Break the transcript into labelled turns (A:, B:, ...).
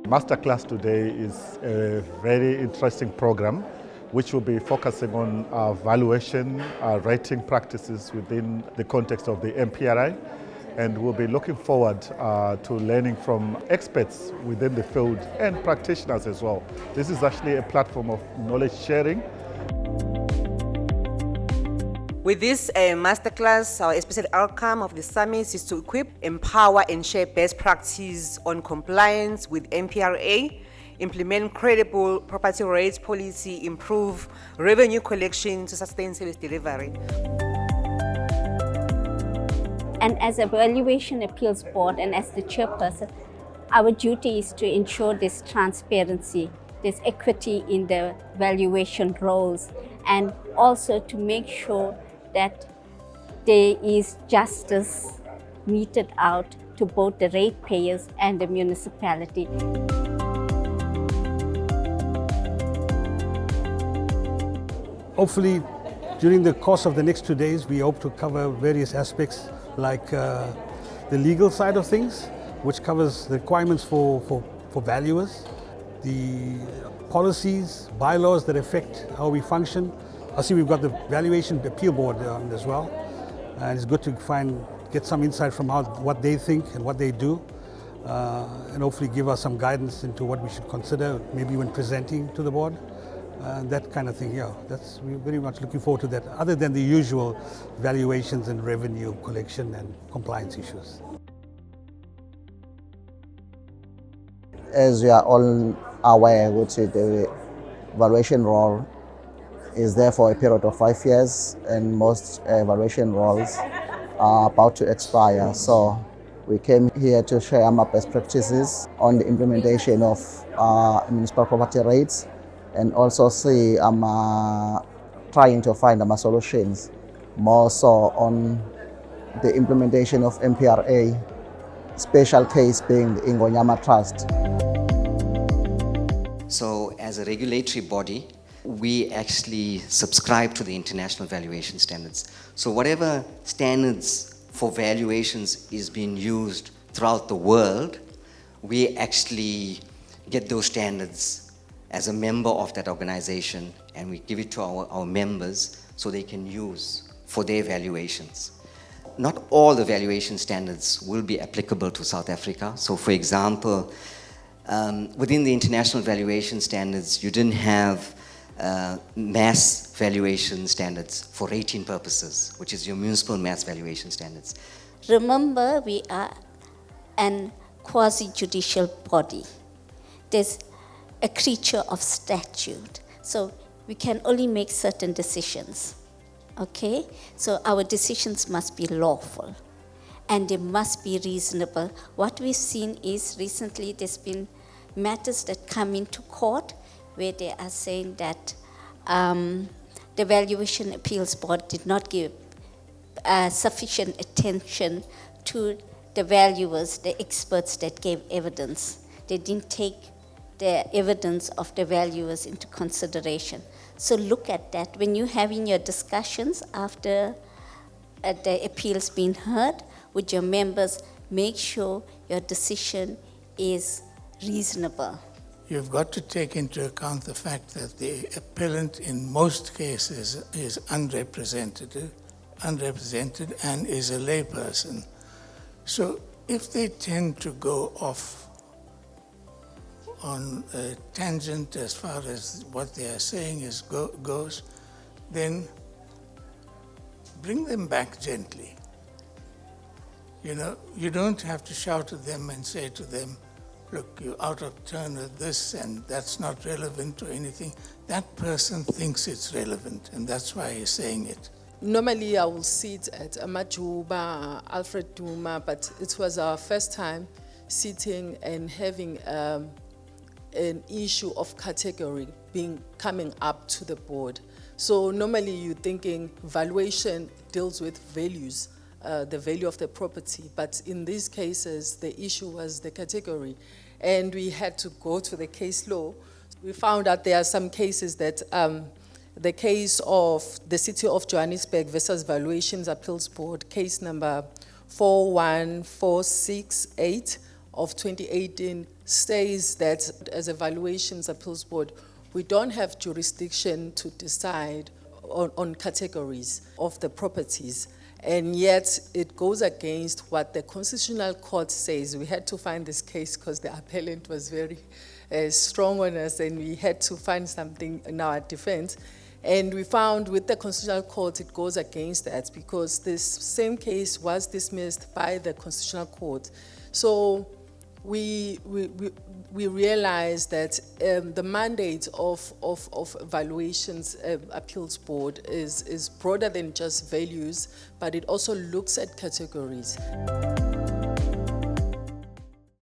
A: Masterclass today is a very interesting program which will be focusing on valuation, rating practices within the context of the MPRA, and we'll be looking forward to learning from experts within the field and practitioners as well. This is actually a platform of knowledge sharing.
B: With this masterclass, our expected outcome of the summit is to equip, empower and share best practice on compliance with MPRA, implement credible property rates policy, improve revenue collection to sustain service delivery.
C: And as a valuation appeals board and as the chairperson, our duty is to ensure this transparency, this equity in the valuation roles, and also to make sure that there is justice meted out to both the ratepayers and the municipality.
D: Hopefully, during the course of the next 2 days, we hope to cover various aspects like the legal side of things, which covers the requirements for valuers, the policies, bylaws that affect how we function. I see we've got the valuation appeal board as well, and it's good to get some insight from what they think and what they do, and hopefully give us some guidance into what we should consider, maybe when presenting to the board, that kind of thing. Yeah, we're very much looking forward to that, other than the usual valuations and revenue collection and compliance issues.
E: As we are all aware, the valuation role is there for a period of 5 years, and most evaluation roles are about to expire. So we came here to share our best practices on the implementation of municipal property rates, and also see trying to find solutions more so on the implementation of MPRA, special case being the Ingonyama Trust.
F: So as a regulatory body, we actually subscribe to the international valuation standards. So whatever standards for valuations is being used throughout the world, we actually get those standards as a member of that organization, and we give it to our members so they can use for their valuations. Not all the valuation standards will be applicable to South Africa. So for example, within the international valuation standards, you didn't have mass valuation standards for rating purposes, which is your municipal mass valuation standards.
C: Remember, we are an quasi-judicial body. There's a creature of statute, so we can only make certain decisions, okay? So our decisions must be lawful and they must be reasonable. What we've seen is recently there's been matters that come into court where they are saying that the Valuation Appeals Board did not give sufficient attention to the valuers, the experts that gave evidence. They didn't take the evidence of the valuers into consideration. So look at that. When you're having your discussions after the appeals being heard with your members, make sure your decision is reasonable.
G: You've got to take into account the fact that the appellant in most cases is unrepresented and is a layperson. So if they tend to go off on a tangent as far as what they are saying goes, then bring them back gently. You know, you don't have to shout at them and say to them, look, you're out of turn with this and that's not relevant to anything. That person thinks it's relevant and that's why he's saying it.
H: Normally I will sit at Amajuba, Alfred Duma, but it was our first time sitting and having an issue of category coming up to the board. So normally you're thinking valuation deals with values, the value of the property. But in these cases, the issue was the category. And we had to go to the case law. We found out there are some cases that the case of the City of Johannesburg versus Valuations Appeals Board, case number 41468 of 2018, says that as a valuations appeals board, we don't have jurisdiction to decide on categories of the properties. And yet it goes against what the Constitutional Court says. We had to find this case because the appellant was very strong on us, and we had to find something in our defense. And we found with the Constitutional Court it goes against that, because this same case was dismissed by the Constitutional Court. So we realized that the mandate of valuations appeals board is broader than just values, but it also looks at categories.